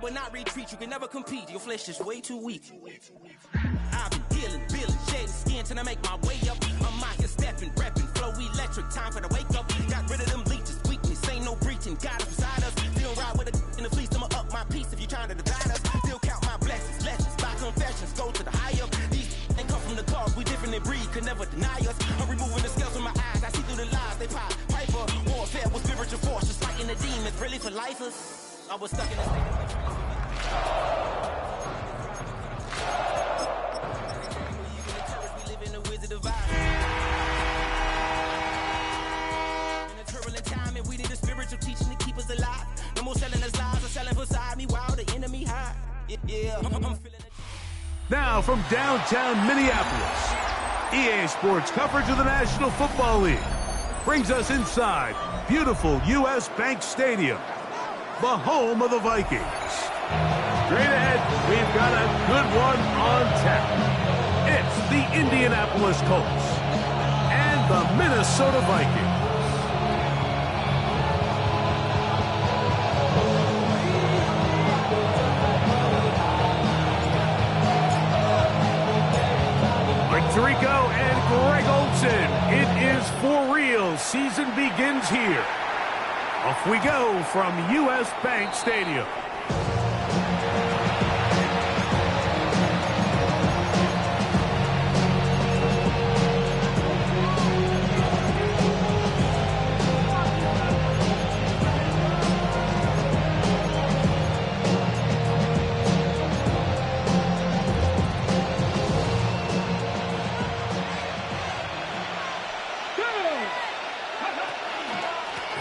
But not retreat, you can never compete. Your flesh is way too weak. I've been dealing, shedding skin till I make my way up. I'm out here stepping, repping, flow electric, time for the wake up. Got rid of them leeches, weakness, ain't no breaching. God is beside us. Still ride with a in the fleece, I'ma up my piece if you're trying to divide us. Still count my blessings, lessons, by confessions, go to the higher. These ain't come from the cause, we different in breed, could never deny us. I'm removing the scales from my eyes, I see through the lies, they pop. Piper, warfare with spiritual force, just fighting the demons, really for lifers. I was stuck in a state of teaching to keep us alive. No more selling us lies or selling beside me while the enemy hide. Yeah, I'm feeling it. Now from downtown Minneapolis, EA Sports coverage of the National Football League brings us inside beautiful U.S. Bank Stadium, the home of the Vikings. Straight ahead, we've got a good one on tap. It's the Indianapolis Colts and the Minnesota Vikings. Tirico and Greg Olsen. It is for real. Season begins here. Off we go from U.S. Bank Stadium.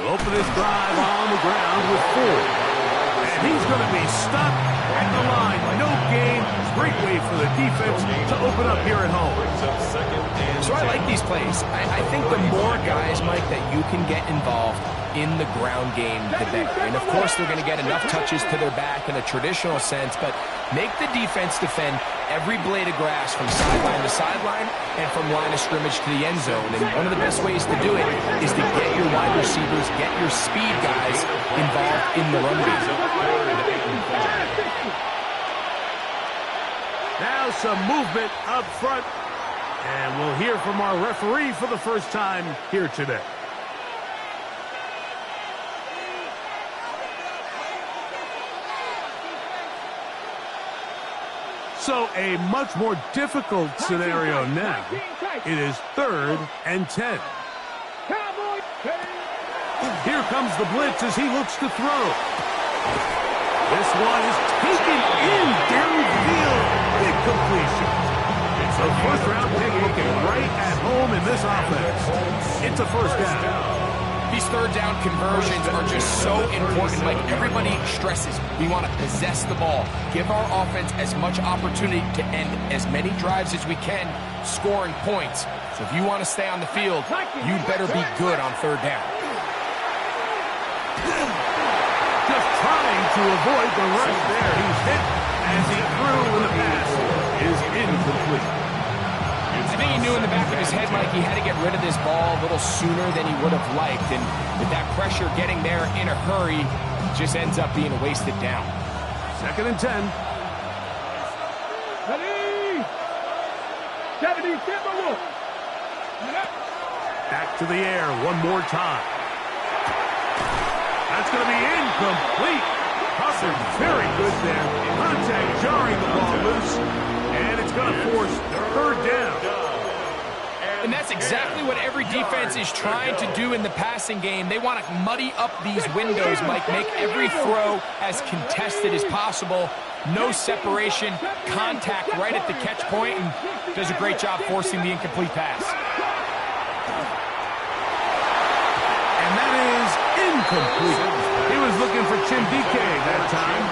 Open his drive on the ground with 4. And he's going to be stuck at the line. No gain. Great way for the defense to open up here at home. So I like these plays. I think the more guys, Mike, that you can get involved in the ground game, the better. And of course, they're going to get enough touches to their back in a traditional sense, but make the defense defend every blade of grass from sideline to sideline and from line of scrimmage to the end zone. And one of the best ways to do it is to get your wide receivers, get your speed guys involved in the run game. Now some movement up front, and we'll hear from our referee for the first time here today. So a much more difficult scenario now. It is 3rd and 10. Here comes the blitz as he looks to throw. This one is taken in downfield. Big completion. It's a first-round pick looking right at home in this offense. It's a first down. These third down conversions are just so important. Like everybody stresses, we want to possess the ball, give our offense as much opportunity to end as many drives as we can, scoring points. So if you want to stay on the field, you better be good on third down. Just trying to avoid the rush there. He's hit as he threw, and the pass is incomplete. I think he knew in the back of his head, Mike, he had to get rid of this ball a little sooner than he would have liked. And with that pressure getting there in a hurry, it just ends up being a wasted down. 2nd and 10. Back to the air one more time. That's going to be incomplete. Husser very good there. Contact jarring the ball loose. And it's going to force 3rd down. And that's exactly what every defense is trying to do in the passing game. They want to muddy up these windows, Mike, make every throw as contested as possible. No separation, contact right at the catch point, and does a great job forcing the incomplete pass. And that is incomplete. He was looking for Chindike that time.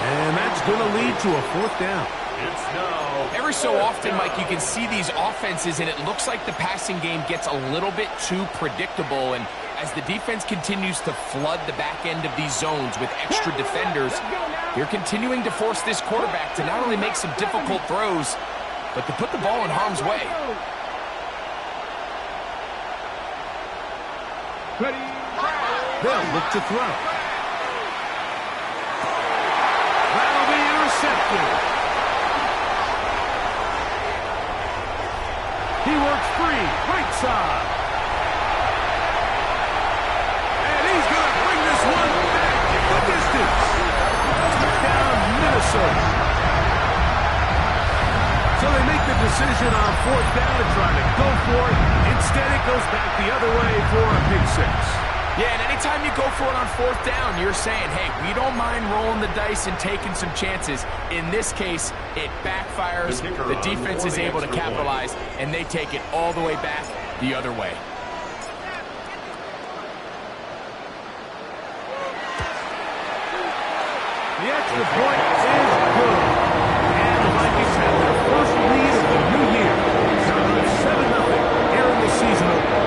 And that's going to lead to a 4th down. Every so often, Mike, you can see these offenses, and it looks like the passing game gets a little bit too predictable. And as the defense continues to flood the back end of these zones with extra defenders, they're continuing to force this quarterback to not only make some difficult throws, but to put the ball in harm's way. They'll look to throw. works free, right side. And he's going to bring this one back in the distance. Touchdown, Minnesota. So they make the decision on 4th down to try to go for it. Instead, it goes back the other way for a pick 6. Yeah, and anytime you go for it on 4th down, you're saying, hey, we don't mind rolling the dice and taking some chances. In this case, it backfires. The defense is able to capitalize, and they take it all the way back the other way. The extra point is good. And the Vikings have their first lead of the new year. It's 7-0 here in the season opener.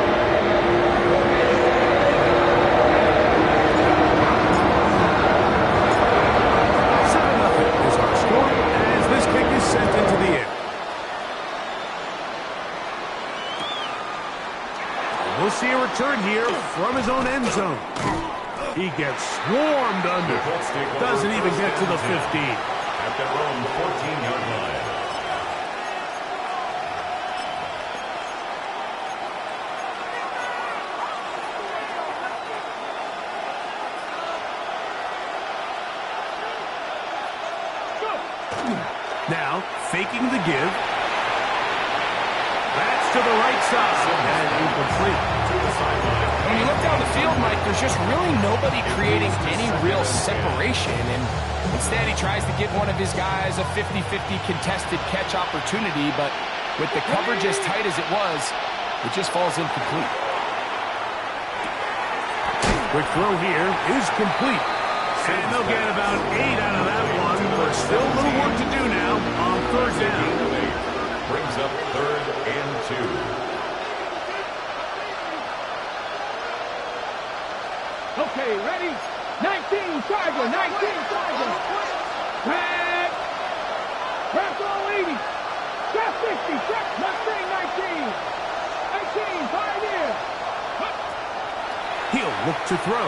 Sent into the air. We'll see a return here from his own end zone. He gets swarmed under. Doesn't even get to the 15. At their own 14-yard line. Now, faking the give. That's to the right side. And incomplete. When you look down the field, Mike, there's just really nobody creating any real separation. And instead, he tries to give one of his guys a 50-50 contested catch opportunity. But with the coverage as tight as it was, it just falls incomplete. Quick throw here is complete. And they'll get about 8 out of that one, but still a little work to do now on 3rd down. Brings up 3rd and 2. Okay, ready? 19, Tiger, 19, Tiger. Back. Press all 80. Press 60, press Mustang 19. 19, Pioneer. He'll look to throw.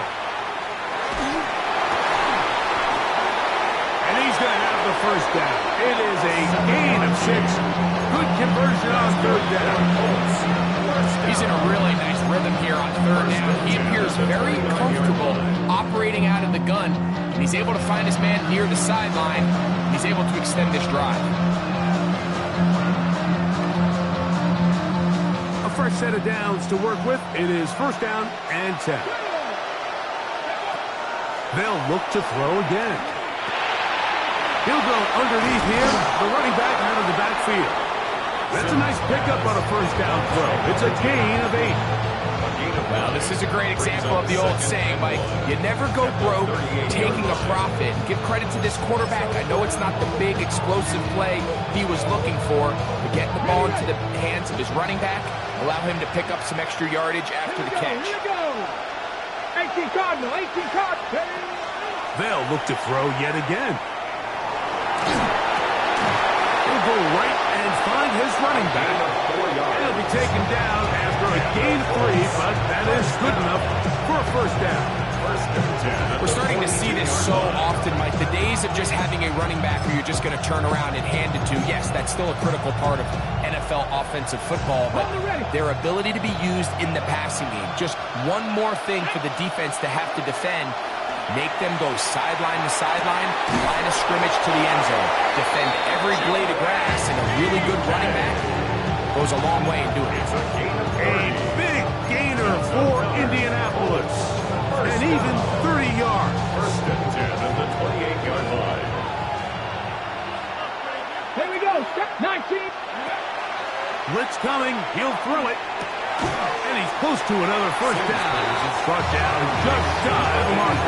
And he's going to have the first down. It is a gain of 6. Good conversion on 3rd down. He's in a really nice rhythm here on 3rd down. He appears very comfortable operating out of the gun. And he's able to find his man near the sideline. He's able to extend this drive. A fresh set of downs to work with. It is 1st down and 10. They'll look to throw again. He'll go underneath here, the running back out of the backfield. That's a nice pickup on a 1st down throw. It's a gain of 8. Well, this is a great example of the old saying, Mike. You never go broke taking a profit. Give credit to this quarterback. I know it's not the big explosive play he was looking for, but get the ball into the hands of his running back, allow him to pick up some extra yardage after the catch. Here we go. 18 Cardinal, 18 Cardinal. They'll look to throw yet again. He'll go right and find his running back. He'll be taken down after a gain of 3, but that is good enough for a 1st down. We're starting to see this so often, Mike. The days of just having a running back who you're just going to turn around and hand it to, yes, that's still a critical part of NFL offensive football, but their ability to be used in the passing game, just one more thing for the defense to have to defend. Make them go sideline to sideline, line of scrimmage to the end zone. Defend every blade of grass, and a really good running back goes a long way in doing it. A big gainer for Indianapolis. And even 30 yards. 1st and 10 at the 28-yard line. Here we go. 19. Blitz coming. He'll throw it. And he's close to another 1st down. He's brought down just shy of the mark.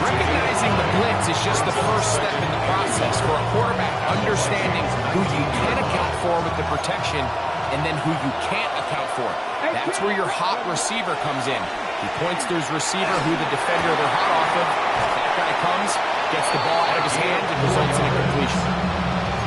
Recognizing the blitz is just the first step in the process for a quarterback, understanding who you can account for with the protection and then who you can't account for. That's where your hot receiver comes in. He points to his receiver, who the defender they're hot off of. That guy comes, gets the ball out of his hand, and results in a completion.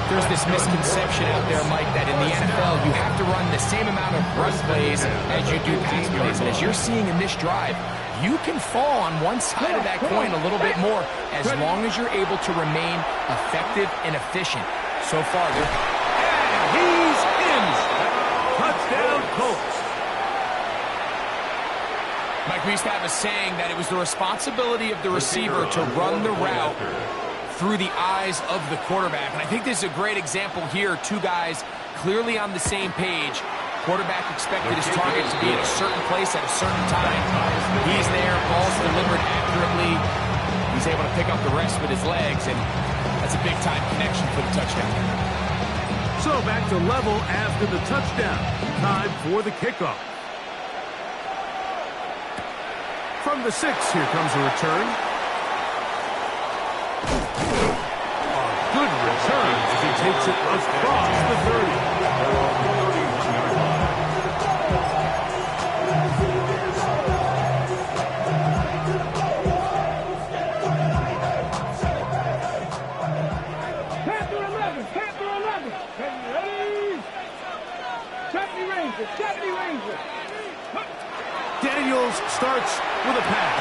There's this misconception out there, Mike, that in the NFL you have to run the same amount of run plays as you do pass plays. And as you're seeing in this drive, you can fall on one side of that coin a little bit more as long as you're able to remain effective and efficient. So far, they're... And he's in. Colts. Mike, we used to have a saying that it was the responsibility of the receiver to run the route through the eyes of the quarterback. And I think this is a great example here. Two guys clearly on the same page. Quarterback expected his target to be in a certain place at a certain time. He's there, ball's delivered accurately. He's able to pick up the rest with his legs, and that's a big-time connection for the touchdown. So back to level after the touchdown. Time for the kickoff. From the 6, here comes a return. A good return as he takes it across the 30. Panther 11. Ready? 70 Rangers. Daniels starts with a pass.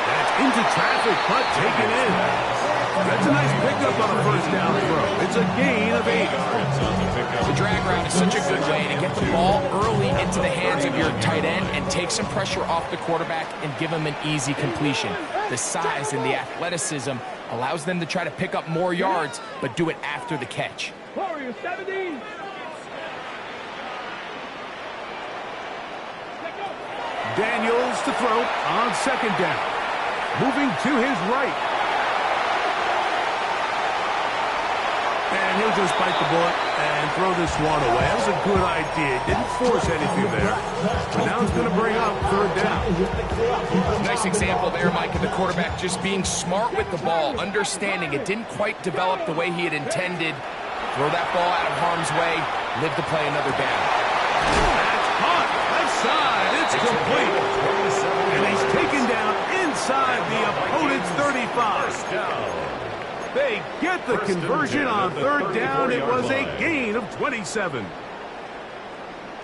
That's into traffic, but taken in. That's a nice pickup on a first down throw. It's a gain of 8. The drag route is such a good way to get the ball early into the hands of your tight end and take some pressure off the quarterback and give him an easy completion. The size and the athleticism allows them to try to pick up more yards, but do it after the catch. Warriors 70. Daniels to throw on second down. Moving to his right. And he'll just bite the bullet and throw this one away. That was a good idea. Didn't force anything there. But now it's going to bring up third down. Nice example there, Mike, of the quarterback just being smart with the ball, understanding it didn't quite develop the way he had intended. Throw that ball out of harm's way, live to play another down. That's caught. Left side. It's complete. And he's taken down inside the opponent's 35. They get the conversion on third down. It was a gain of 27.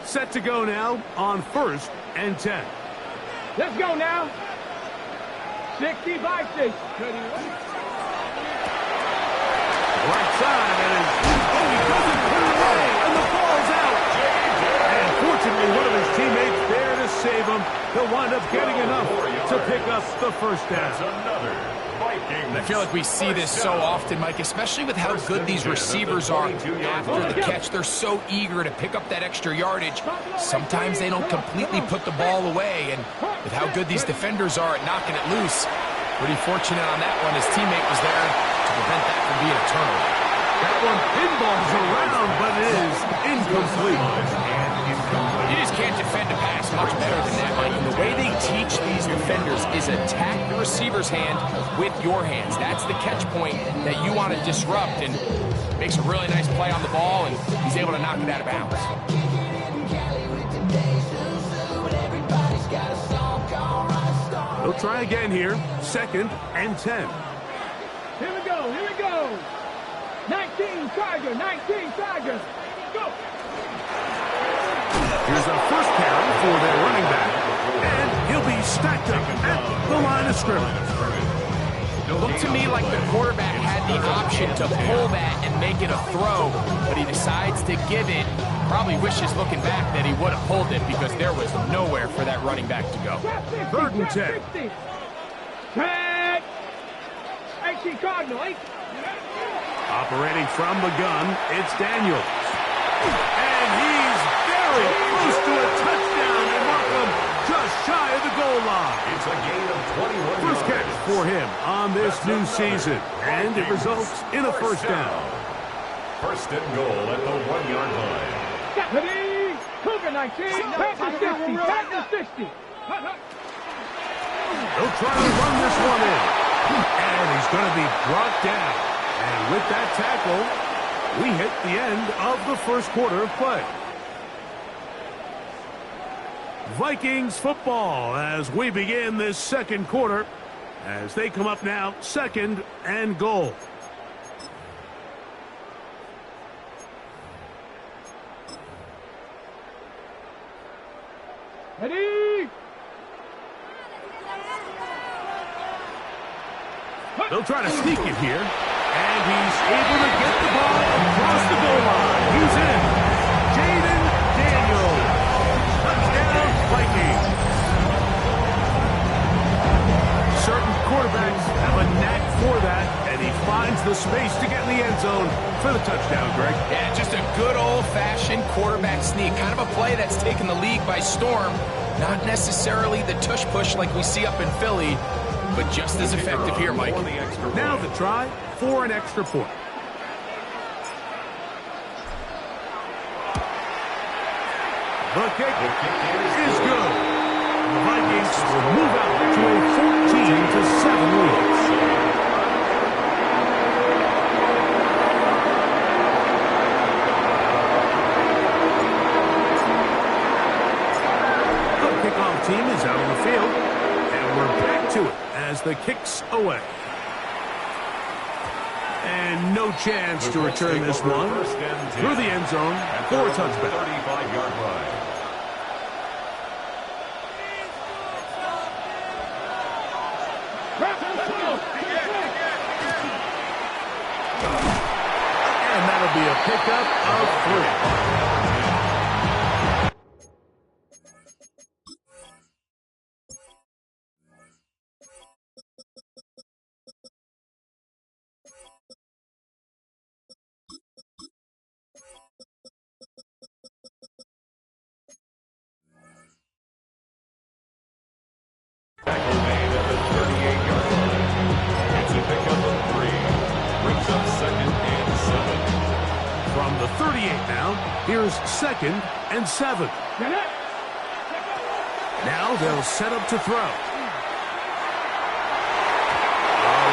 Set to go now on 1st and 10. Let's go now. 60 by 6. Right side, and he doesn't put it away, and the ball's out. And fortunately, one of his teammates there to save him. He'll wind up getting enough to pick up the first down. I feel like we see this so often, Mike, especially with how good these receivers are after the catch. They're so eager to pick up that extra yardage. Sometimes they don't completely put the ball away, and with how good these defenders are at knocking it loose, pretty fortunate on that one. His teammate was there to prevent that from being a turnover. That one pinballs around, but it is incomplete. You just can't defend a pass much better than that, Mike. And the way they teach these defenders is attack the receiver's hand with your hands. That's the catch point that you want to disrupt, and makes a really nice play on the ball, and he's able to knock it out of bounds. He'll try again here. 2nd and 10. Here we go. 19 Chargers. Go. Here's a first carry for their running back. And he'll be stacked up at the line of scrimmage. Looked to me like the quarterback had the option to pull that and make it a throw, but he decides to give it. Probably wishes looking back that he would have pulled it because there was nowhere for that running back to go. 3rd and 10. Track. 18 Cardinal. Operating from the gun, it's Daniels. And he's very close to a touchdown, and Markham just shy of the goal line. It's a gain of 21. First catch for him on this new season, and it results in a first down. 1st and goal at the 1-yard line. Ready? Cougar 19. Packers 60. He'll try to run this one in. And he's going to be brought down. And with that tackle, we hit the end of the first quarter of play. Vikings football as we begin this second quarter, as they come up now 2nd and goal. Ready? They'll try to sneak it here, and he's able to get the ball across the goal line. He's in. Jaden Daniels. certain quarterbacks have a knack for that, and he finds the space to get in the end zone for the touchdown, Greg. Yeah, just a good old-fashioned quarterback sneak. Kind of a play that's taken the league by storm. Not necessarily the tush-push like we see up in Philly, but just as effective here, Mike. Now the try for an extra point. The kick is good. The Vikings will move out to a 14-7 lead. The kickoff team is out on the field, and we're back to it as the kick's away. And no chance to return this one through the end zone for a touchback. 35-yard line. And that'll be a pickup of 3. Tackle made at the 38-yard line. It's a pickup of 3. Brings up 2nd and 7. From the 38 now, here's 2nd and 7. Now they'll set up to throw.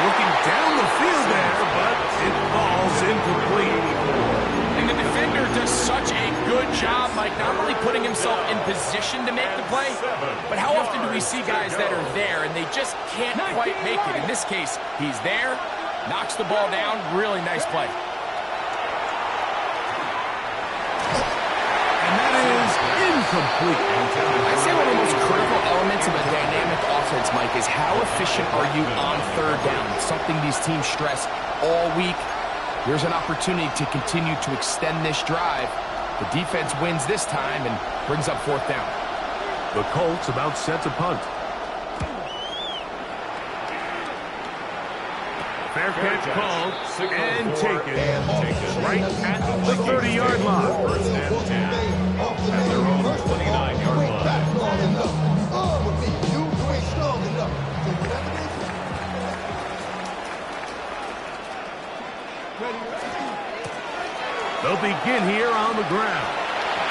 Looking down the field there, but it falls incomplete. And the defender does such a good job, Mike, not only putting himself in position to make the play, but how often do we see guys that are there and they just can't quite make it? In this case, he's there, knocks the ball down, really nice play. And that is incomplete. I'd say one of the most critical elements of a dynamic offense, Mike, is how efficient are you on 3rd down? It's something these teams stress all week. Here's an opportunity to continue to extend this drive. The defense wins this time and brings up 4th down. The Colts about set to punt. Fair catch called and taken right at the 30-yard line. 1st and 10 at their own 29-yard line. They'll begin here on the ground.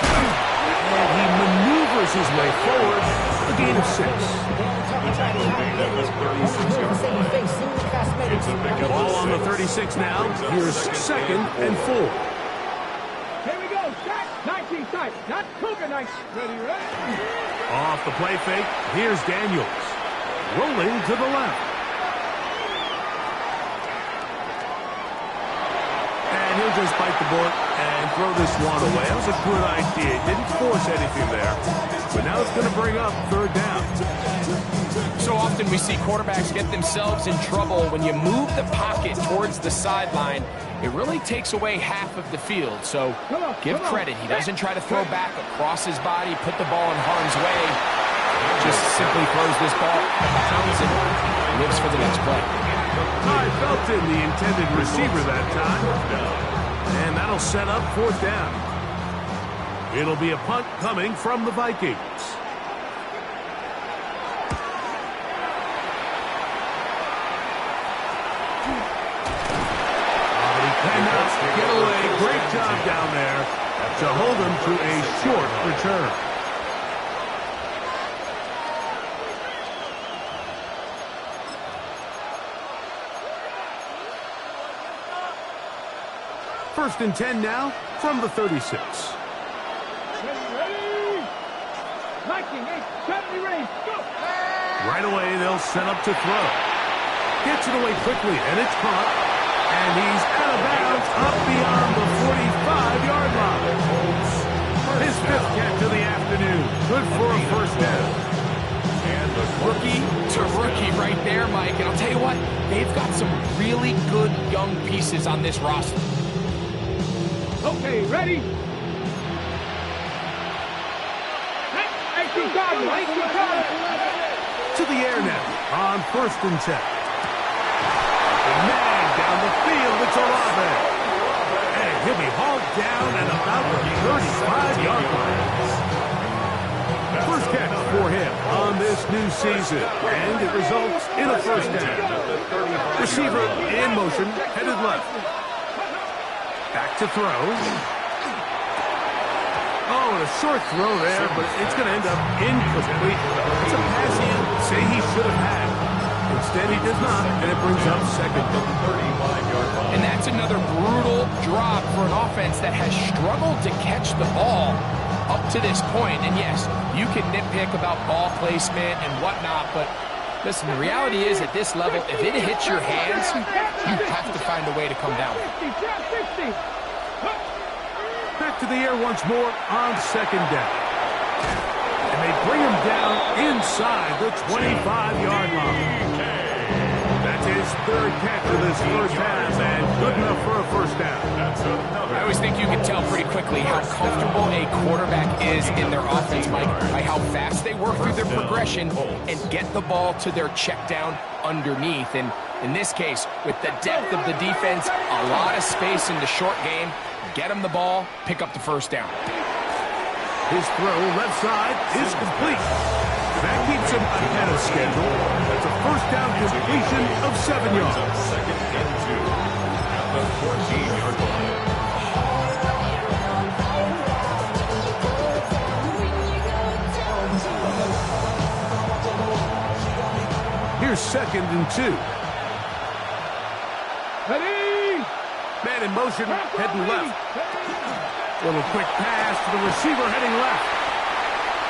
And he maneuvers his way forward. A gain of 6. The tackle made at the 36-yard line. It's a pickup Ball of 6. on the 36 now. Here's 2nd and 4. Here we go. Jack. 19 tight. Not Cougar night. Ready. Off the play fake. Here's Daniels. Rolling to the left. And he'll just bite the bullet and throw this one away. That was a good idea. He didn't force anything there. But now it's going to bring up 3rd down. So often we see quarterbacks get themselves in trouble when you move the pocket towards the sideline. It really takes away half of the field. So give credit. He doesn't try to throw back across his body, put the ball in harm's way. Just simply throws this ball out of bounds and lives for the next play. I felt in the intended receiver that time. And that'll set up 4th down. It'll be a punt coming from the Vikings. He cannot get away. Great job down there to hold him to a short return. First and 10 now from the 36. Ready. 19, 8, 70 range. Go. Right away, they'll set up to throw. Gets it away quickly, and it's caught. And he's out of bounds up beyond the 45-yard line. His 5th catch of the afternoon. Good for a 1st down. And the Rookie to rookie right there, Mike. And I'll tell you what, they've got some really good young pieces on this roster. Okay, ready? 18 Cardinal. To the air now. on 1st and 10. Man, down the field, it's Olave. And he'll be hauled down at about the 35-yard line. First catch for him on this new season, and it results in a first down. Receiver in motion, headed left. Back to throw. Oh, and a short throw there, but it's going to end up incomplete. It's a pass he would say he should have had. Instead, he does not, and it brings up second. And that's another brutal drop for an offense that has struggled to catch the ball up to this point. And yes, you can nitpick about ball placement and whatnot, but listen, the reality is at this level, if it hits your hands, you have to find a way to come down. Back to the air once more on second down. And they bring him down inside the 25-yard line. That's his third catch of this first half, and good enough for a first down. I always think you can tell pretty quickly how comfortable a quarterback is in their offense, Mike, by how fast they work through their progression and get the ball to their check down underneath. And in this case, with the depth of the defense, a lot of space in the short game, get him the ball, pick up the first down. His throw left side is complete. That keeps him ahead of schedule. That's a first down completion of 7 yards. Second and 2 at the 14-yard line. Here's 2nd and 2. Ready? Man in motion, heading left. Little quick pass to the receiver heading left.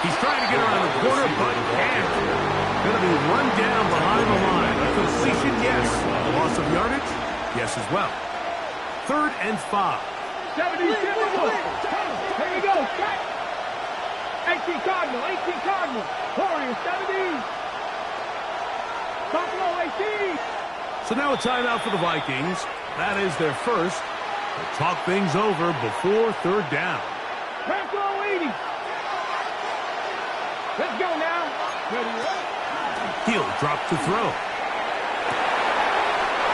He's trying to get around the corner, but can't. Going to be run down behind the line. A completion, yes. A loss of yardage, yes as well. 3rd and 5. 70, 71. Here we go. 18 Cardinal, 18 Cardinal. Warriors, 70. Buffalo, 18. So now a timeout for the Vikings. That is their first. They'll talk things over before 3rd down. Buffalo, 80. Let's go now. Ready? He'll drop to throw.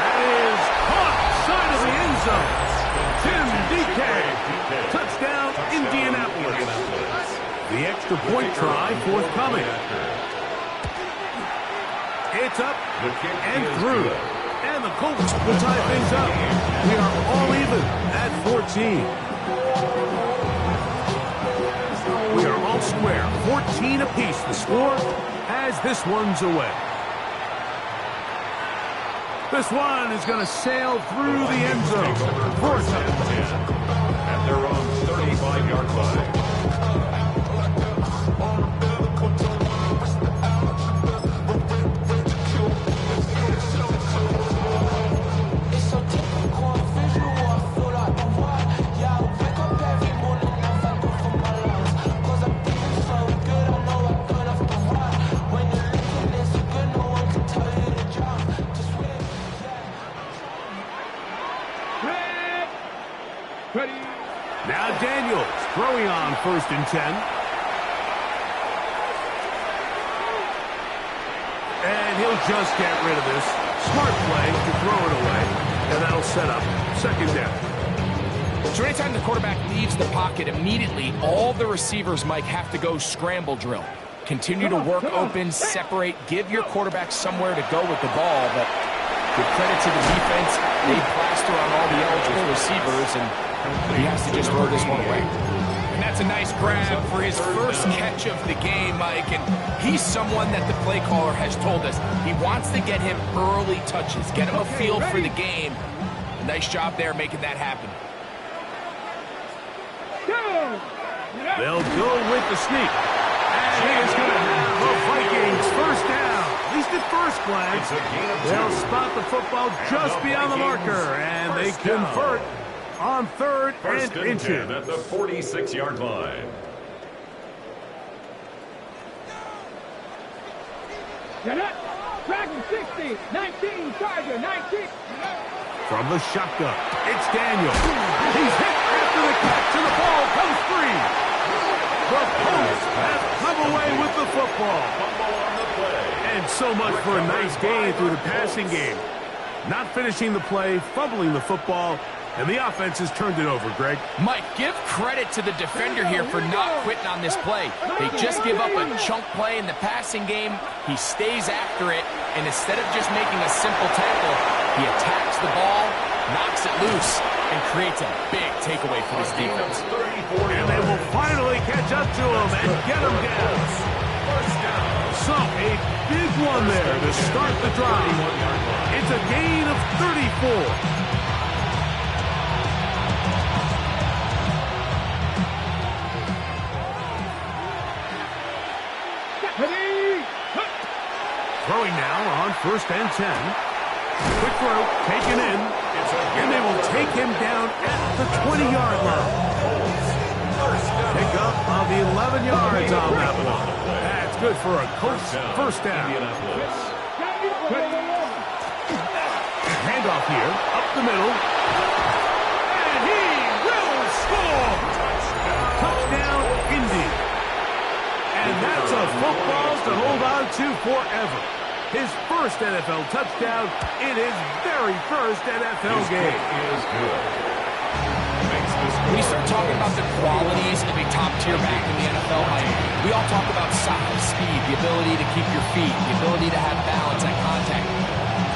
That is caught side of the end zone. Tim DK. Touchdown, Indianapolis. The extra point try forthcoming. It's up and through. And the Colts will tie things up. We are all even at 14. We are all square. 14 apiece. The score as this one's away. This one is going to sail through the end zone. 4th and 10. At their own 35-yard line. Now Daniels throwing on 1st and 10. And he'll just get rid of this. Smart play to throw it away. And that'll set up 2nd down. So anytime the quarterback leaves the pocket, immediately all the receivers, Mike, have to go scramble drill. Continue to work open, separate, give your quarterback somewhere to go with the ball. But with credit to the defense, they plaster on all the eligible receivers, and he has to just throw this one away. And that's a nice grab for his first catch of the game, Mike. And he's someone that the play caller has told us he wants to get him early touches, get him a feel for the game. Nice job there making that happen. They'll go with the sneak. And he is going to have the Vikings first down. At least at first glance. They'll spot the football just beyond the marker, and they convert on 3rd and inches. At the 46-yard line. Get up. Dragon 60. 19. Charger 19. From the shotgun, it's Daniel. He's hit after the catch, and the ball comes free. The Colts have come away with the football. And so much for a nice gain through the passing game. Not finishing the play, fumbling the football, and the offense has turned it over, Greg. Mike, give credit to the defender here for not quitting on this play. They just give up a chunk play in the passing game. He stays after it, and instead of just making a simple tackle, he attacks the ball, knocks it loose, and creates a big takeaway for his defense. And they will finally catch up to him and get him down. So, a big one there to start the drive. It's a gain of 34. Throwing now on 1st and 10. Quick throw, taken in, and they will take him down at the 20-yard line. Pick up of 11 yards on that one. That's good for a Colts first down. Handoff here, up the middle. And he will score! Touchdown, Indy. And that's a football to hold on to forever. His first NFL touchdown in his very first NFL game. When you start talking about the qualities of a top-tier back in the NFL, we all talk about size, speed, the ability to keep your feet, the ability to have balance and contact.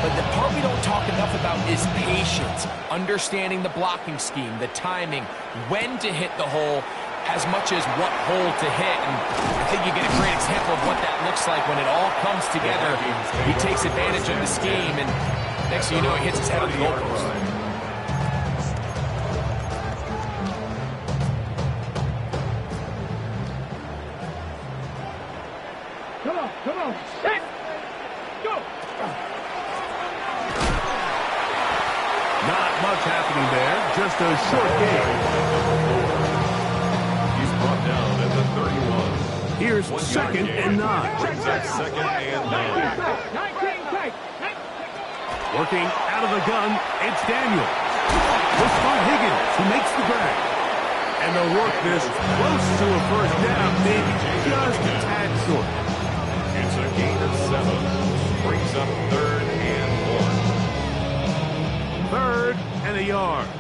But the part we don't talk enough about is patience, understanding the blocking scheme, the timing, when to hit the hole, as much as what hole to hit. And I think you get a great example of what that looks like when it all comes together. He takes advantage of the scheme, and next thing you know, he hits his head on the goalpost. Come on, set, go! Not much happening there, just a short game. Brought down at the 31. Here's 2nd and 9. Brings up 2nd and 9. 19 tight. Working out of the gun, it's Daniel. This by Higgins, who makes the grab. And they'll work this close to a first down, maybe just a tad short. It's a gain of 7. Brings up 3rd and 1. 3rd and a yard.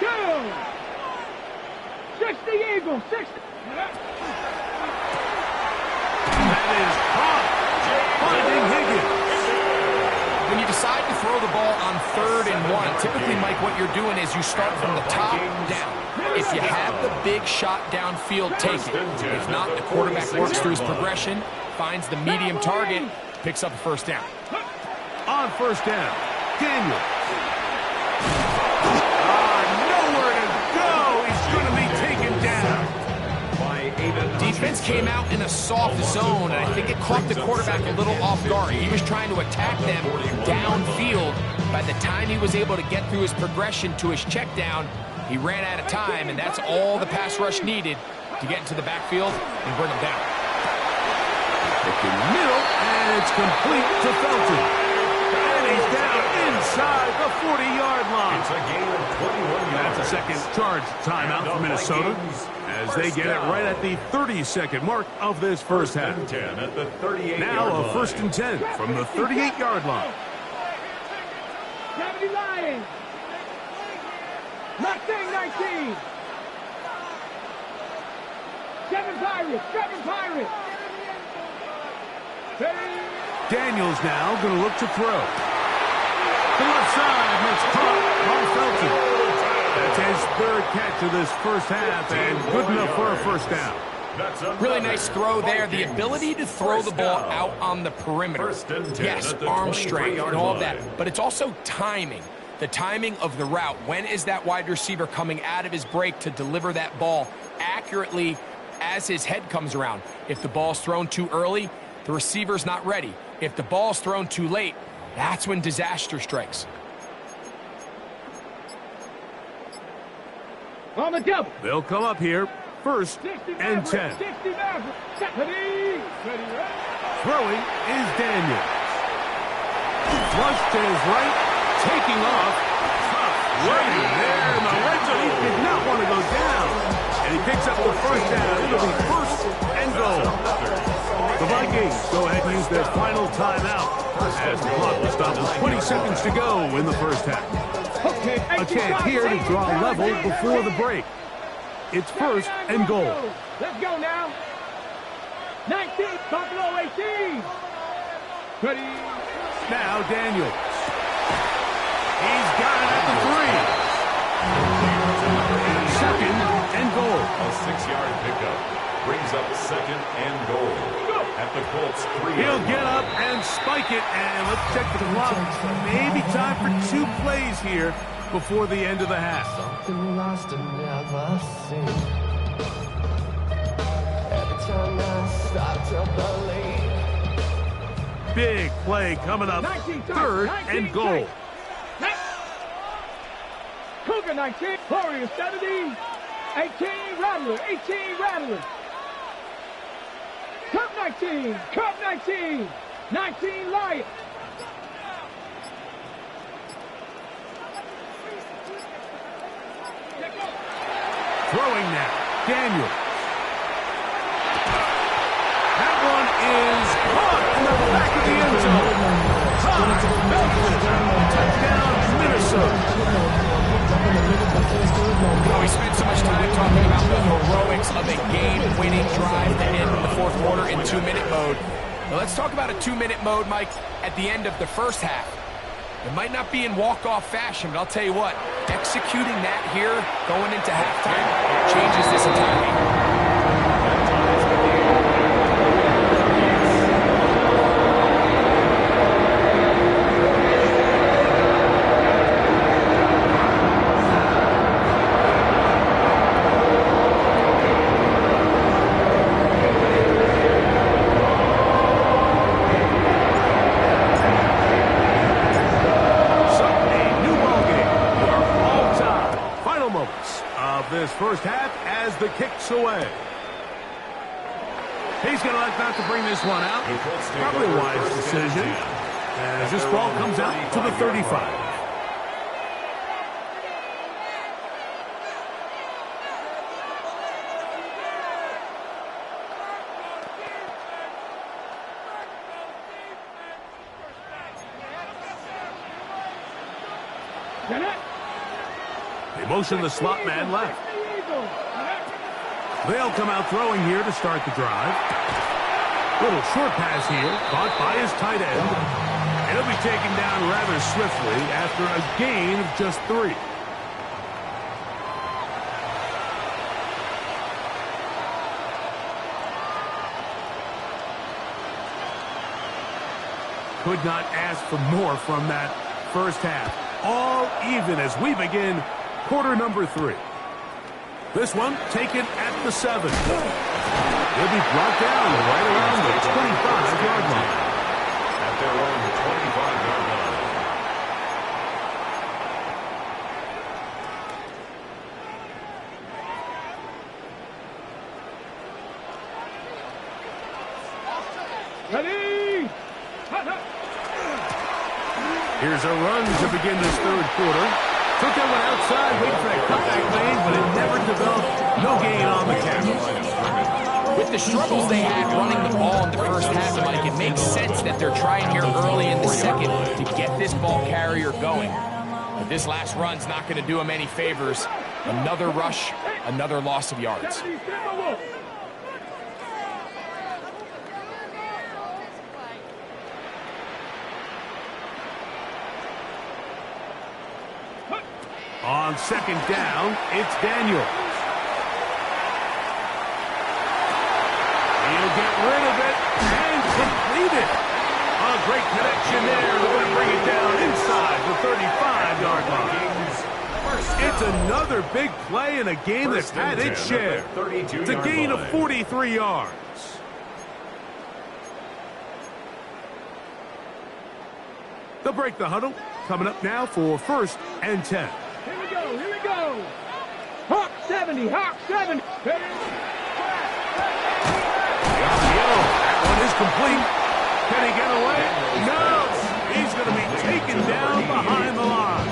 Go! 60 Eagles, 60. That is caught. Finding Higgins. When you decide to throw the ball on 3rd and 1, typically, Mike, what you're doing is you start from the top down. If you have the big shot downfield, take it. If not, the quarterback works through his progression, finds the medium target, picks up a first down. On first down, Daniel. Defense came out in a soft zone, and I think it caught the quarterback a little off guard. He was trying to attack them downfield. By the time he was able to get through his progression to his check down, he ran out of time, and that's all the pass rush needed to get into the backfield and bring him down. Picking middle, and it's complete to Felton. And he's down inside the 40-yard line. It's a gain of 21 yards. That's a second charge timeout for Minnesota as they get it right at the 30-second mark of this first half. At the 38 now a 1st and 10 from the 38-yard line. 70 Lions. Mustang 19. 7 Pirates, 7 Pirates. Daniels now going to look to throw. The left side, and it's caught by Felton. That's his 3rd catch of this first half, and good enough for a first down. Really nice throw there. The ability to throw the ball out on the perimeter. Yes, arm strength and all of that, but it's also timing. The timing of the route. When is that wide receiver coming out of his break to deliver that ball accurately as his head comes around? If the ball's thrown too early, the receiver's not ready. If the ball's thrown too late, that's when disaster strikes. On the double. They'll come up here, 1st and 10. 60 Maverick. Throwing is Daniel. Flush to his right, taking off. Tough running there in the red zone. He did not want to go down. And he picks up the first down. It'll be first and goal. The Vikings go ahead and use their final timeout as the clock will stop with 20 seconds to go in the first half. A chance here to draw level before the break. It's first and goal. Let's go now. 19, Buffalo 18. Ready. Now Daniels. He's got it at the 3. Second and goal. A 6-yard pickup brings up second and goal at the Colts 3. He'll get up and spike it, and let's check the clock. Maybe time for 2 plays here before the end of the half. Something lost and never seen. Every time I start to believe. Big play coming up. Third and goal. Cougar 19, Warriors 70, 18 Rattler, 18 Rattler. Cup 19, Cup 19, 19 Lion. Throwing now, Daniels. That one is caught in the back of the end zone. Touchdown, Minnesota. We spent so much time talking about the heroics of a game-winning drive to end the fourth quarter in 2-minute mode. Now let's talk about a 2-minute mode, Mike, at the end of the first half. It might not be in walk-off fashion, but I'll tell you what, executing that here, going into halftime, changes this entire game. This first half as the kick's away. He's going to like not to bring this one out. Probably a wise decision as this ball comes out to the 35. They motion the slot man left. They'll come out throwing here to start the drive. Little short pass here, caught by his tight end. He'll be taken down rather swiftly after a gain of just 3. Could not ask for more from that first half. All even as we begin quarter number 3. This one taken at the 7. He'll be brought down right around the 25-yard line. At their own 25-yard line. Ready? Here's a run to begin this third quarter. Took that one outside, waiting for that cutback lane, but it never developed. No gain on the catch. With the struggles they had running the ball in the first half, Mike, it makes sense that they're trying here early in the second to get this ball carrier going. But this last run's not going to do him any favors. Another rush, another loss of yards. On second down, it's Daniels. He'll get rid of it and complete it. A great connection there. They're going to bring it down inside the 35-yard line. It's another big play in a game that's had its share. It's a gain of 43 yards. They'll break the huddle. Coming up now for first and 10. Here we go, here we go. Hawk 70, Hawk 70. That one is complete. Can he get away? No! He's going to be taken down behind the line.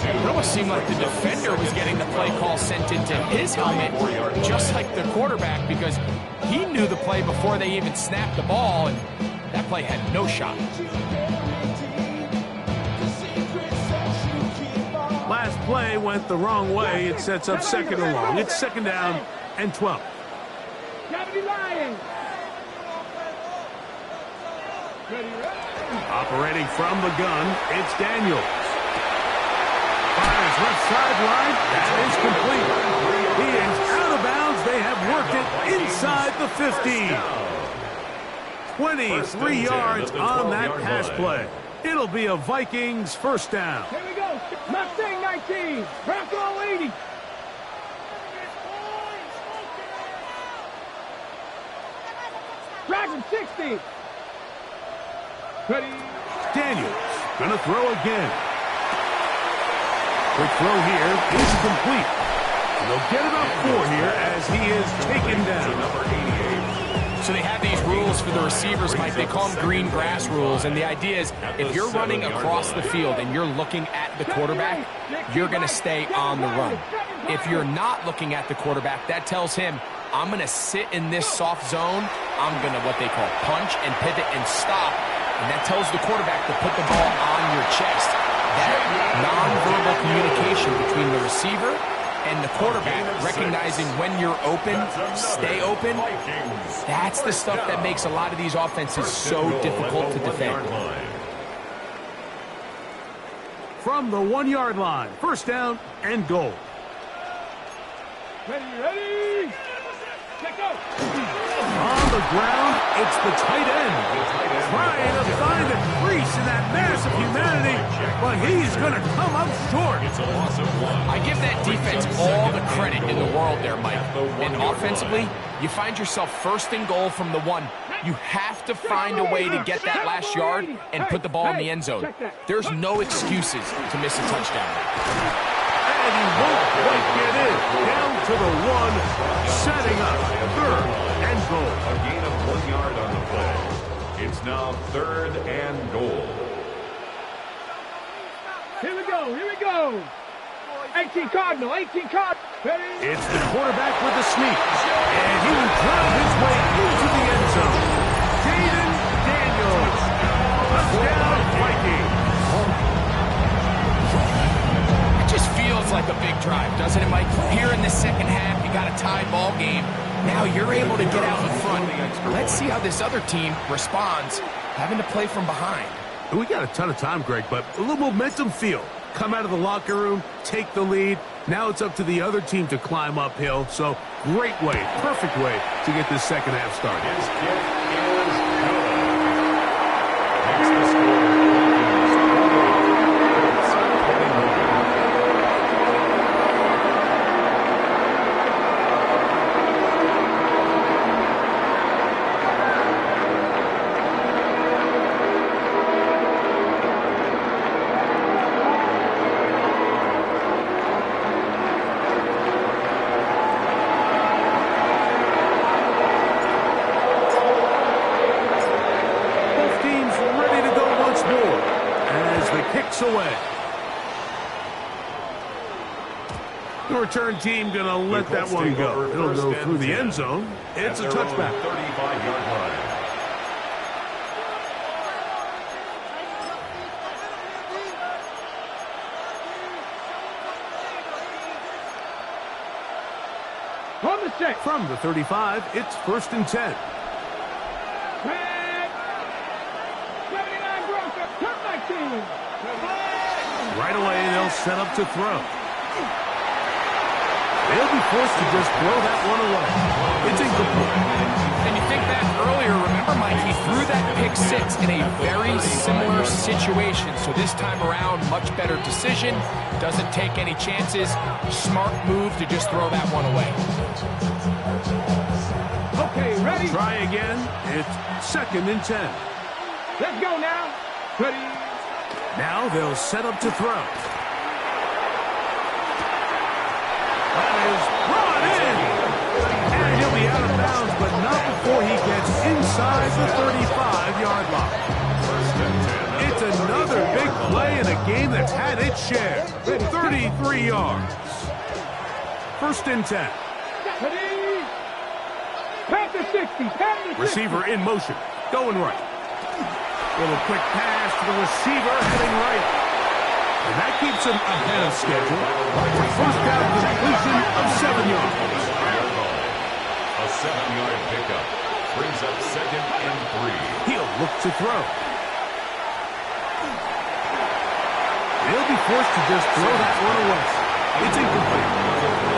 You know what's seemed like the defender was getting the play call sent into his helmet, just like the quarterback, because he knew the play before they even snapped the ball, and that play had no shot. Last play went the wrong way. It sets up second and long. It's second down and 12. Operating from the gun, it's Daniels. Fires left sideline. That is complete. He is out of bounds. They have worked it inside the 50. 23 yards on that pass play. It'll be a Vikings first down. Here we go. Mustang 19. Bronco 80. Dragon 60. Ready. Daniels gonna throw again. Quick throw here is complete. And they'll get about 4 here as he is taken down. So they have these rules for the receivers, Mike. They call them green grass rules. And the idea is if you're running across the field and you're looking at the quarterback, you're going to stay on the run. If you're not looking at the quarterback, that tells him, I'm going to sit in this soft zone. I'm going to what they call punch and pivot and stop. And that tells the quarterback to put the ball on your chest. That nonverbal communication between the receiver and the quarterback, recognizing when you're open, stay open, that's the stuff that makes a lot of these offenses so difficult to defend. From the 1-yard line, first down and goal. Ready. Check out. On the ground, it's the tight end. Trying to find a crease in that mass of humanity, but he's going to come up short. It's a loss of 1. I give that defense all the credit in the world there, Mike. And offensively, you find yourself first and goal from the 1. You have to find a way to get that last yard and put the ball in the end zone. There's no excuses to miss a touchdown. And he won't quite get in. Down to the 1, setting up third and goal. A gain of 1 yard on the play. It's now third and goal. Here we go. 18 Cardinal. Ready. It's the quarterback with the sneak. And he will drive his way into the end zone. Jaden Daniels. Touchdown, Vikings. It just feels like a big drive, doesn't it, Mike? Here in the second half, you got a tie ball game. Now you're able to get out in front. Let's see how this other team responds, having to play from behind. We got a ton of time, Greg, but a little momentum feel. Come out of the locker room, take the lead. Now it's up to the other team to climb uphill. So great way, perfect way to get this second half started. His kick is good. Makes the score. Away. The return team going to let that one go. It'll go through the end zone. It's a touchback. 35-yard line. From the 35, it's first and 10. Right away, they'll set up to throw. They'll be forced to just throw that one away. It's incomplete. And you think back earlier, remember, Mike, he threw that pick 6 in a very similar situation. So this time around, much better decision. Doesn't take any chances. Smart move to just throw that one away. Okay, ready? Try again. It's second and 10. Let's go now. Ready? Now they'll set up to throw. That is brought in. And he'll be out of bounds, but not before he gets inside the 35-yard line. It's another big play and a game that's had its share. 33 yards. First and 10. Receiver in motion. Going right. Little quick pass to the receiver, heading right. And that keeps him ahead of schedule. First down completion of 7 yards. A 7-yard pickup brings up 2nd and 3. He'll look to throw. He'll be forced to just throw that one away. It's incomplete.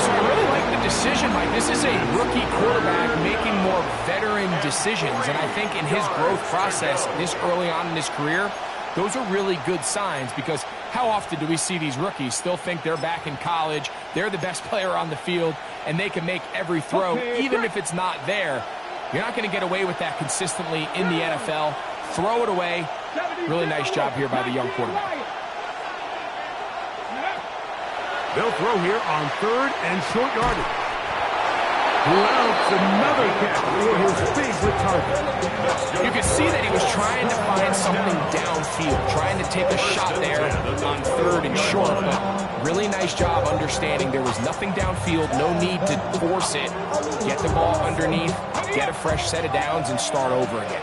So I really like the decision, Mike. This is a rookie quarterback making more veteran decisions, and I think in his growth process this early on in his career, those are really good signs, because how often do we see these rookies still think they're back in college, they're the best player on the field, and they can make every throw, even if it's not there. You're not going to get away with that consistently in the NFL. Throw it away. Really nice job here by the young quarterback. They'll throw here on 3rd and short yardage. Louds another catch for his favorite target. You could see that he was trying to find something downfield, trying to take a shot there on 3rd and short, but really nice job understanding there was nothing downfield, no need to force it. Get the ball underneath, get a fresh set of downs, and start over again.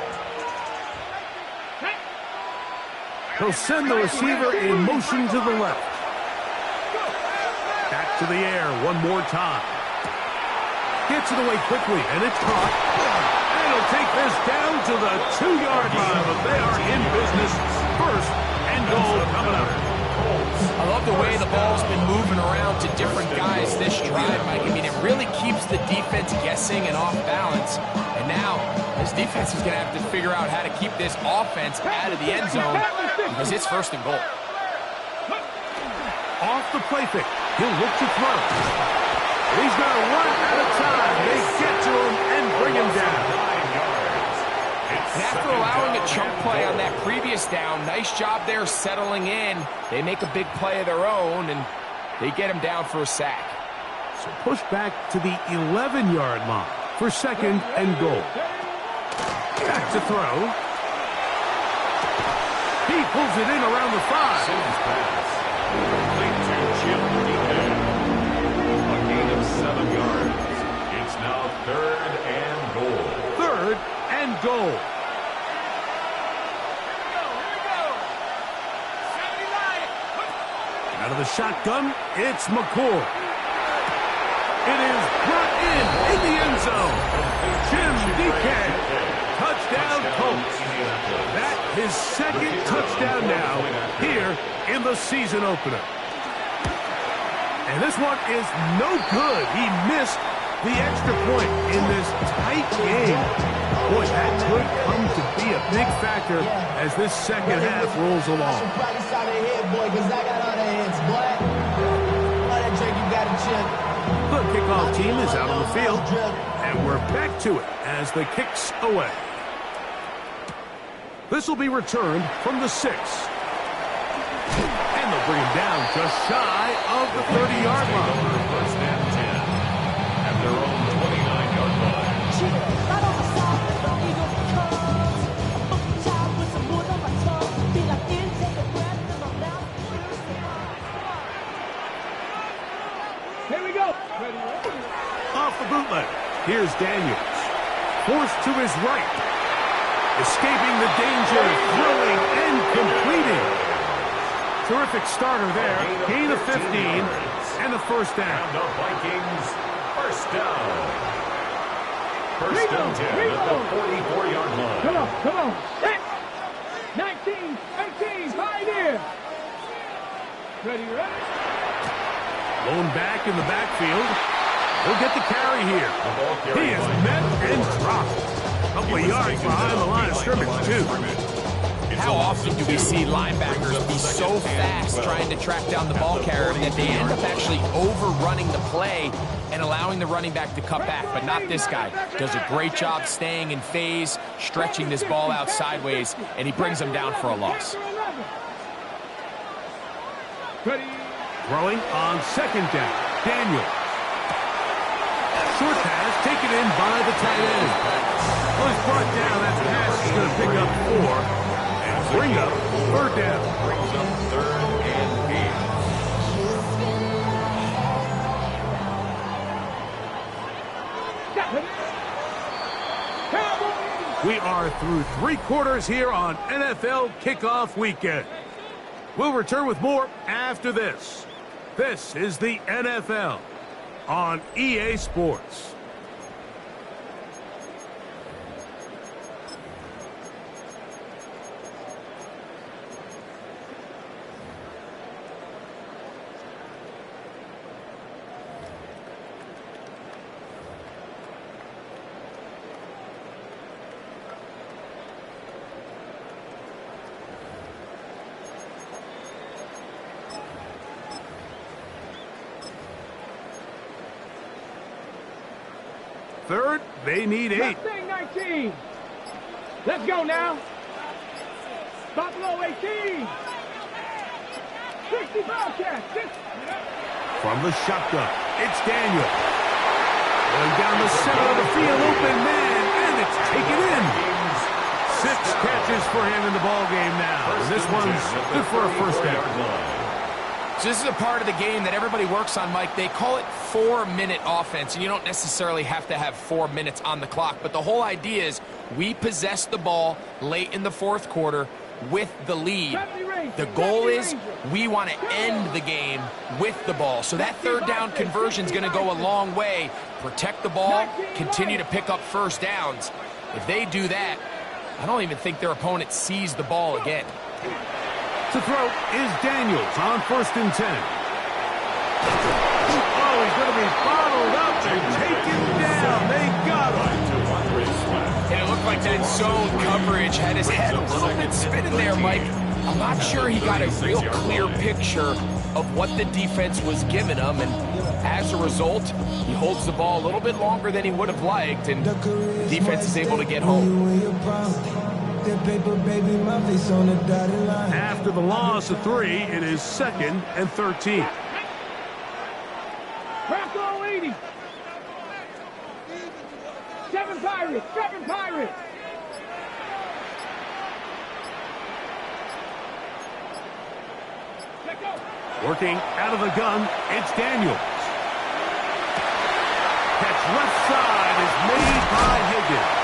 He'll send the receiver in motion to the left. Back to the air one more time. Gets it away quickly, and it's caught. And he'll take this down to the 2-yard line, but they are in business. First and goal coming up. I love the way the ball's been moving around to different guys this drive, Mike. I mean, it really keeps the defense guessing and off balance. And now, this defense is going to have to figure out how to keep this offense out of the end zone, because it's first and goal. Off the play fake. He'll look to throw. He's going to run at a time. They get to him and bring him down. And after allowing a chunk play on that previous down, nice job there settling in. They make a big play of their own, and they get him down for a sack. So push back to the 11-yard line for 2nd and goal. Back to throw. He pulls it in around the 5. Complete to Jim Deacon. A gain of 7 yards. It's now 3rd and goal. 3rd and goal. Out of the shotgun, it's McCoy. It is brought in the end zone. Jim Deacon. Touchdown Colts. That his 2nd touchdown now here in the season opener. And this one is no good. He missed the extra point in this tight game. Boy, that could come to be a big factor as this second half rolls along. The kickoff team is out on the field, and we're back to it as the kick's away. This will be returned from the 6. And they'll bring him down just shy of the 30-yard line. First and 10 at their own 29-yard line. Here we go. Off the bootleg. Here's Daniels. Forced to his right. Escaping the danger, throwing and completing. Terrific starter there. Gain of 15 and the first down. And the Vikings first down. First and 10 at the 44-yard line. Come on. Set. 19, 18, pioneer. Ready? Blown back in the backfield. He'll get the carry here. He is met and dropped. A couple of yards behind the line of scrimmage, too. How often do we see linebackers be so fast trying to track down the ball carrier that they end up actually overrunning the play and allowing the running back to cut back? But not this guy. Does a great job staying in phase, stretching this ball out sideways, and he brings them down for a loss. Throwing on 2nd down. Daniel. Short pass taken in by the tight end. Well, he's brought down. That pass is going to pick up 4. And bring up third down. Brings up 3rd and 8. We are through 3 quarters here on NFL Kickoff Weekend. We'll return with more after this. This is the NFL on EA Sports. Third, they need 8. 19. Let's go now. Buffalo 18. 60 Bobcats. From the shotgun, it's Daniel. Going down the center of the field, open man, and it's taken in. 6 catches for him in the ball game now. And this one's good for a first down. So this is a part of the game that everybody works on, Mike. They call it 4-minute offense, and you don't necessarily have to have 4 minutes on the clock. But the whole idea is we possess the ball late in the 4th quarter with the lead. The goal is we want to end the game with the ball. So that 3rd down conversion is going to go a long way. Protect the ball, continue to pick up first downs. If they do that, I don't even think their opponent sees the ball again. To throw is Daniels on 1st and 10. Oh, he's going to be bottled up and taken down. They got him. And it looked like that zone coverage had his head a little bit spinning there, Mike. I'm not sure he got a real clear picture of what the defense was giving him, and as a result, he holds the ball a little bit longer than he would have liked, and the defense is able to get home. After the loss of 3, it is 2nd and 13. Bronco 80. 7 Pirates. 7 Pirates. Let go. Working out of the gun, it's Daniels. Catch left side is made by Higgins.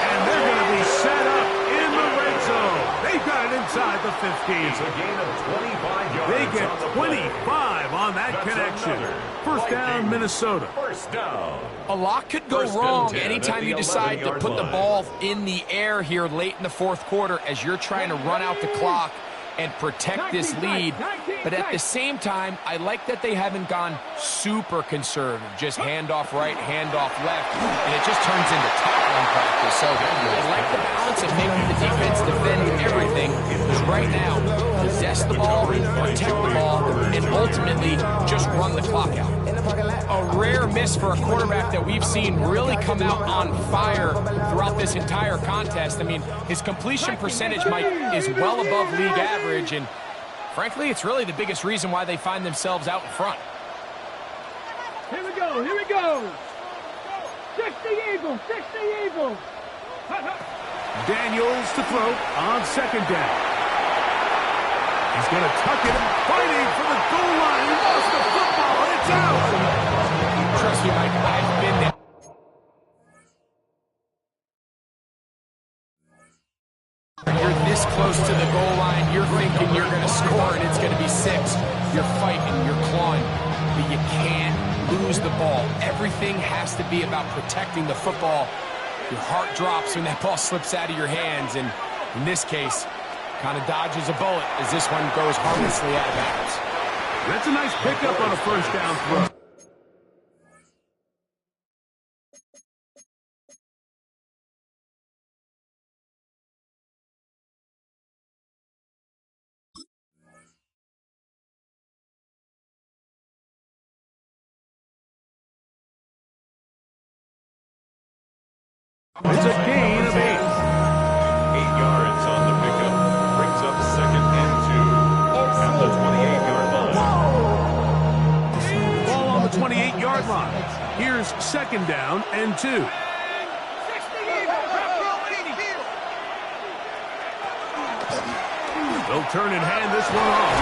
And they're going to be set up in the red zone. They've got it inside the 15. It's a gain of 25 yards. They get on the 25 on that connection. First down, Minnesota. First down. A lot could go wrong anytime you decide to put the ball in the air here late in the 4th quarter as you're trying to run out the clock and protect this lead. But at the same time, I like that they haven't gone super conservative. Just handoff right, handoff left, and it just turns into tackling practice. So I like the balance of making the defense defend everything. Because right now, possess the ball, protect the ball, and ultimately just run the clock out. A rare miss for a quarterback that we've seen really come out on fire throughout this entire contest. I mean, his completion percentage, Mike, is well above league average, and frankly, it's really the biggest reason why they find themselves out in front. Here we go. Here we go. 60 Eagles. 60 Eagles. Daniels to throw on 2nd down. He's going to tuck it, fighting for the goal line. He lost the football, and it's out. Trust me, Mike, I've been there. You're this close to the goal line, you're thinking you're going to score and it's going to be 6. You're fighting, you're clawing, but you can't lose the ball. Everything has to be about protecting the football. Your heart drops when that ball slips out of your hands, and in this case, kind of dodges a bullet as this one goes harmlessly out of bounds. That's a nice pickup on a first down throw. It's a gain of 8. 8 yards on the pickup. Brings up 2nd and 2 at the 28-yard line. Ball on the 28-yard line. Here's 2nd down and 2. turn and hand this one off.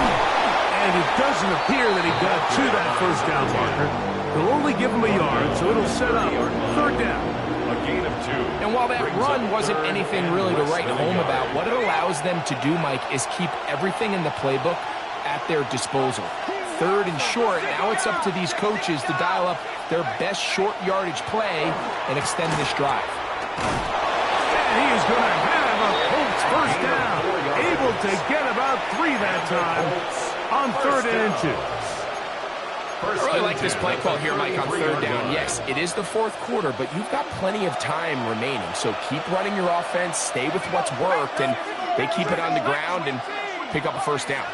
And it doesn't appear that he got to that first down marker. They'll only give him a yard, so it'll set up third down. A gain of 2. And while that run wasn't anything really to write home about, what it allows them to do, Mike, is keep everything in the playbook at their disposal. Third and short, now it's up to these coaches to dial up their best short yardage play and extend this drive. And he is going to have a Colts first down. Able to get about 3 that time on 3rd and 2. I really like this play call here, Mike, on 3rd down. Yes, it is the 4th quarter, but you've got plenty of time remaining. So keep running your offense, stay with what's worked, and they keep it on the ground and pick up a first down.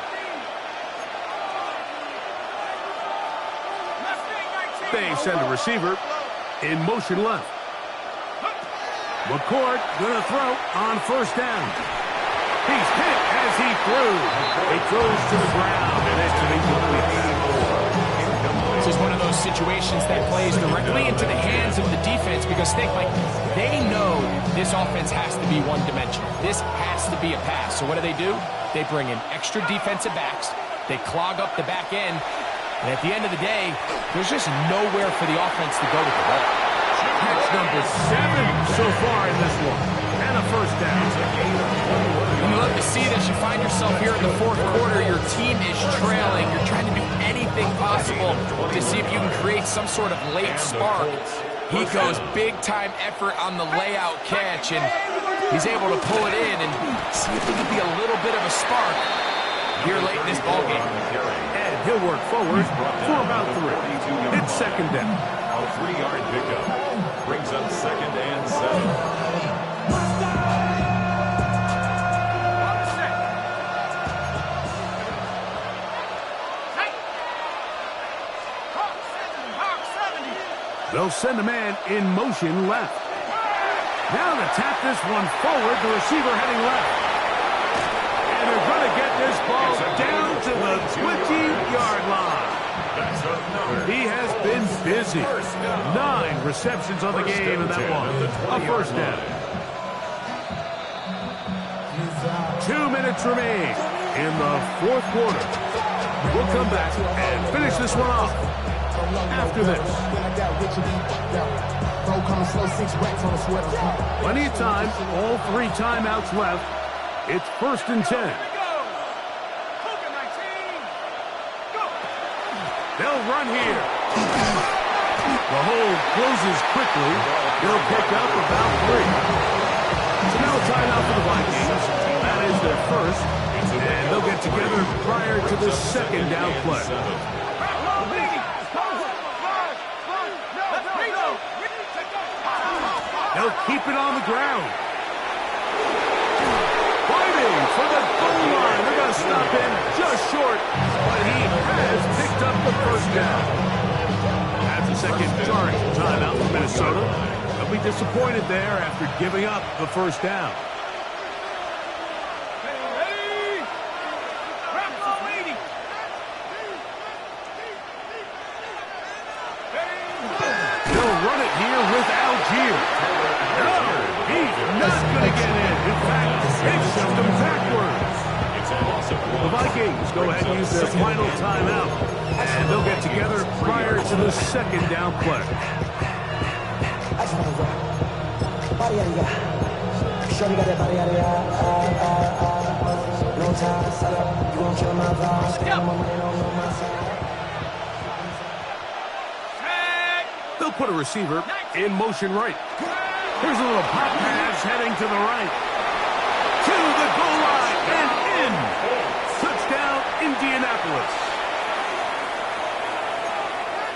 They send a receiver in motion left. McCord going to throw on first down. He's hit as he threw. It goes to the ground, and it's an incomplete. This is one of those situations that plays directly into the hands of the defense because, think, Mike, they know this offense has to be one-dimensional. This has to be a pass. So what do? They bring in extra defensive backs. They clog up the back end. And at the end of the day, there's just nowhere for the offense to go with the ball. Catch number 7 so far in this one. And a first down. And you love to see this. You find yourself here in the 4th quarter. Your team is trailing. You're trying to do anything possible to see if you can create some sort of late spark. He goes big-time effort on the layout catch, and he's able to pull it in and see if there can be a little bit of a spark here late in this ballgame. And he'll work forward for about 3. It's 2nd down. A 3-yard pickup brings up 2nd and 7. They'll send a man in motion left. Now to tap this one forward, the receiver heading left. And they're going to get this ball down to the 20-yard line. He has been busy. 9 receptions on the game in that one. A first down. 2 minutes remain in the 4th quarter. We'll come back and finish this one off after this. Plenty of time, all 3 timeouts left. It's 1st and 10. They'll run here. The hole closes quickly. They'll pick up about 3. So now a timeout for the Vikings. That is their first. And they'll get together prior to the 2nd down play. They'll keep it on the ground. Fighting for the goal line. They're going to stop him just short, but he has picked up the first down. That's a second charge timeout for Minnesota. They'll be disappointed there after giving up the first down. They'll run it here with Algier. No, he's not going to get in. In fact, it's shoved him backwards. The Vikings go ahead and use their final timeout, and they'll get together prior to the 2nd down play. They'll put a receiver in motion right. Here's a little pop pass heading to the right. To the goal line and in. Touchdown, Indianapolis.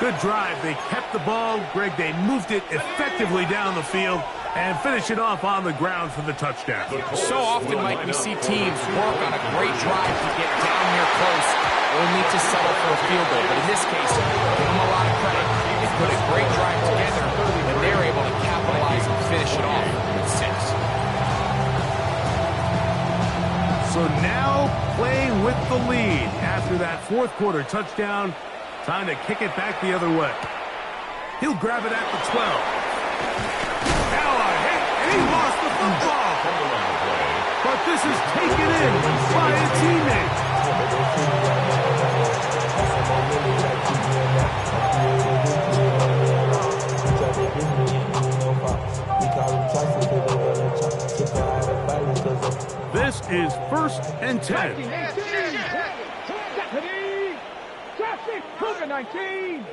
Good drive. They kept the ball. Greg, they moved it effectively down the field and finish it off on the ground for the touchdown. So often, Mike, we see teams work on a great drive to get down here close, only to settle for a field goal. But in this case, give them a lot of credit. They put a great drive together, and they're able to capitalize and finish it off with 6. So now playing with the lead after that 4th quarter touchdown. Time to kick it back the other way. He'll grab it at the 12. Now a hit, and he lost the football. But But this is taken in by a teammate. This is 1st and 10. 19.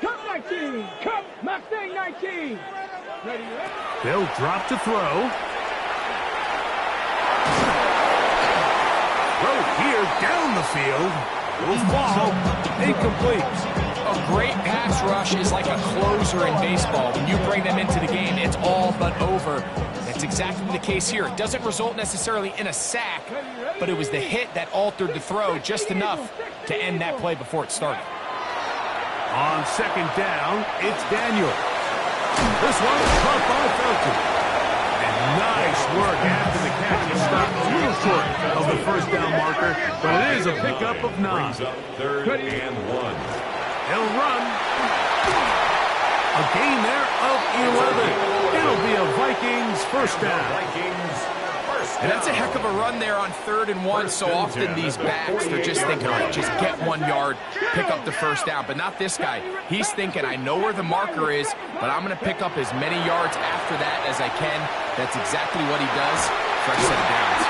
Cup 19. Cup Mustang 19. Ready? They'll drop to throw. Throw here down the field. Will fall. Incomplete. A great pass rush is like a closer in baseball. When you bring them into the game, it's all but over. That's exactly the case here. It doesn't result necessarily in a sack, but it was the hit that altered the throw just enough to end that play before it started. On 2nd down, it's Daniel. This one caught by Felton. And nice work after the catch. He stopped a little short of the 1st down marker, but it is a pickup of 9. 3rd and 1. He'll run. A gain there of 11. It'll be a Vikings 1st down. And that's a heck of a run there on 3rd and 1. So often these backs, they're just thinking, all right, just get 1 yard, pick up the 1st down. But not this guy. He's thinking, I know where the marker is, but I'm going to pick up as many yards after that as I can. That's exactly what he does. Fresh set of downs.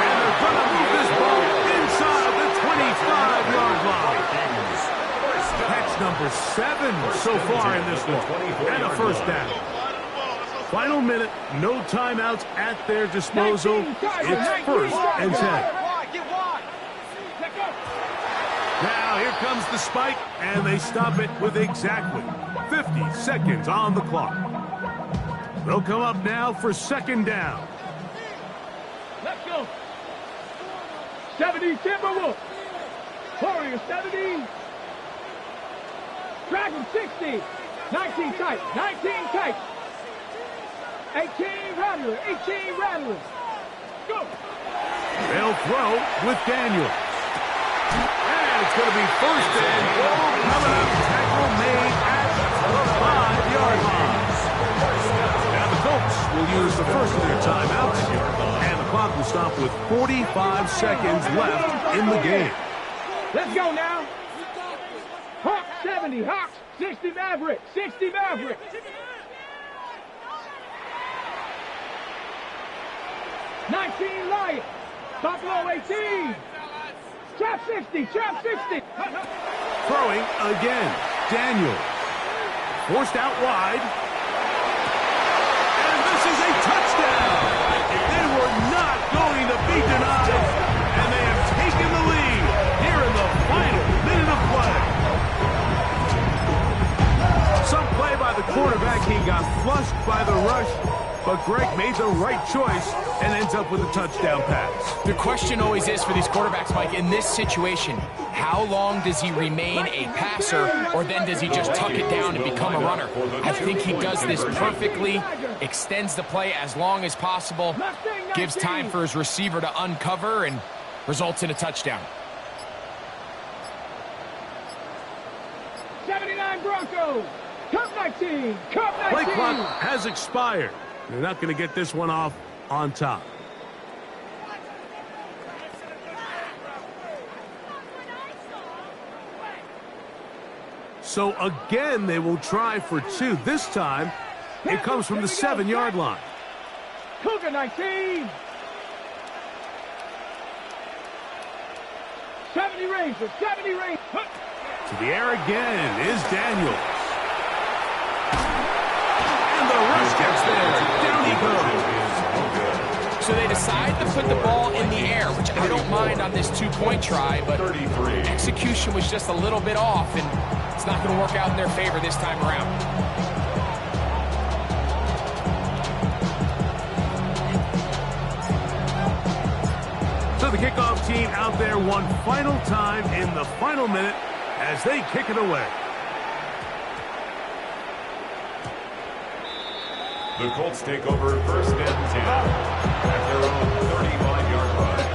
And they're going to move this ball inside the 25-yard line. Catch number 7 so far in this one. And a 1st down. Final minute, no timeouts at their disposal. It's 1st and 10. Now here comes the spike, and they stop it with exactly 50 seconds on the clock. They'll come up now for 2nd down. Let's go. 70 Timberwolves. Warriors 70. Dragon 60. 19 tight. 19 tight. 18 Rattler. 18 Rattler. Go. They'll throw with Daniel. And it's going to be 1st and goal. Coming up, tackle made at the 5-yard line. Now the Colts will use the first of their timeouts, and the clock will stop with 45 seconds left in the game. Let's go now. Hawks 70. Hawks 60 Maverick. 60 Maverick. 19 Lions. Buffalo 18. Trap 60. Trap 60. Throwing again. Daniel. Forced out wide. And this is a touchdown. They were not going to be denied. And they have taken the lead here in the final minute of play. Some play by the quarterback. He got flushed by the rush. But Greg made the right choice and ends up with a touchdown pass. The question always is for these quarterbacks, Mike, in this situation, how long does he remain a passer, or then does he just tuck it down and become a runner? I think he does this perfectly, extends the play as long as possible, gives time for his receiver to uncover, and results in a touchdown. 79 Broncos. Cup 19. Cup 19. Play clock has expired. They're not going to get this one off on top. So again, they will try for 2. This time, it comes from the 7-yard line. Cougar 19. 70 Rangers. 70 Rangers. To the air again is Daniel. And the rush gets there. Down he goes. So they decide to put the ball in the air, which I don't mind on this 2-point try, but execution was just a little bit off, and it's not going to work out in their favor this time around. So the kickoff team out there one final time in the final minute as they kick it away. The Colts take over 1st and 10 at their own 35-yard line.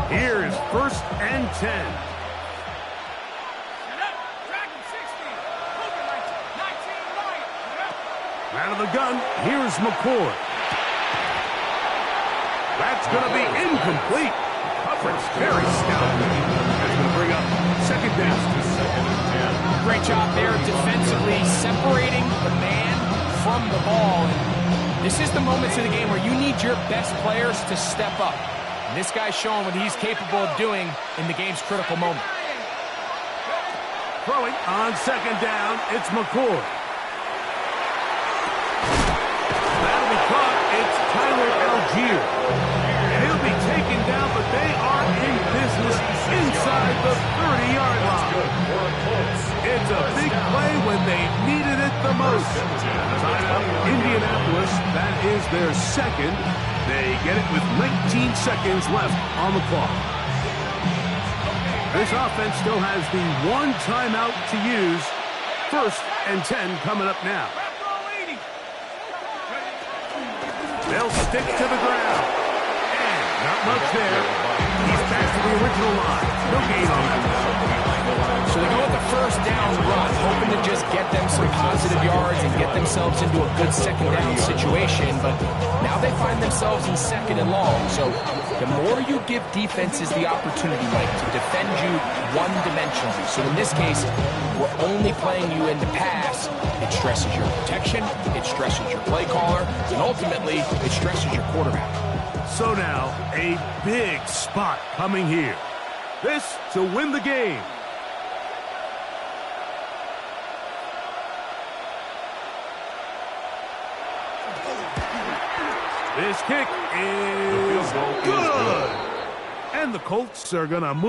Here is 1st and 10. Out of the gun, here's McCoy. That's going to be incomplete. Coverage very stout. That's going to bring up second down. Great job there defensively, separating the man from the ball. And this is the moments in the game where you need your best players to step up. And this guy's showing what he's capable of doing in the game's critical moment. Throwing on second down, it's McCoy. That'll be caught. It's Tyler Algier. And he'll be taken down, but they are in business inside the 30-yard line. It's a big play when they needed it the most. Tied up Indianapolis. That is their second. They get it with 19 seconds left on the clock. This offense still has the one timeout to use. 1st and 10 coming up now. They'll stick to the ground. And not much there. He's back to the original line. No gain on that. So they go with the first down run, hoping to just get them some positive yards and get themselves into a good second down situation. But now they find themselves in 2nd and long. So the more you give defenses the opportunity, Mike, to defend you one-dimensionally. So in this case, we're only playing you in the pass. It stresses your protection, it stresses your play caller, and ultimately, it stresses your quarterback. So now, a big spot coming here. This to win the game. This kick is good. And the Colts are going to move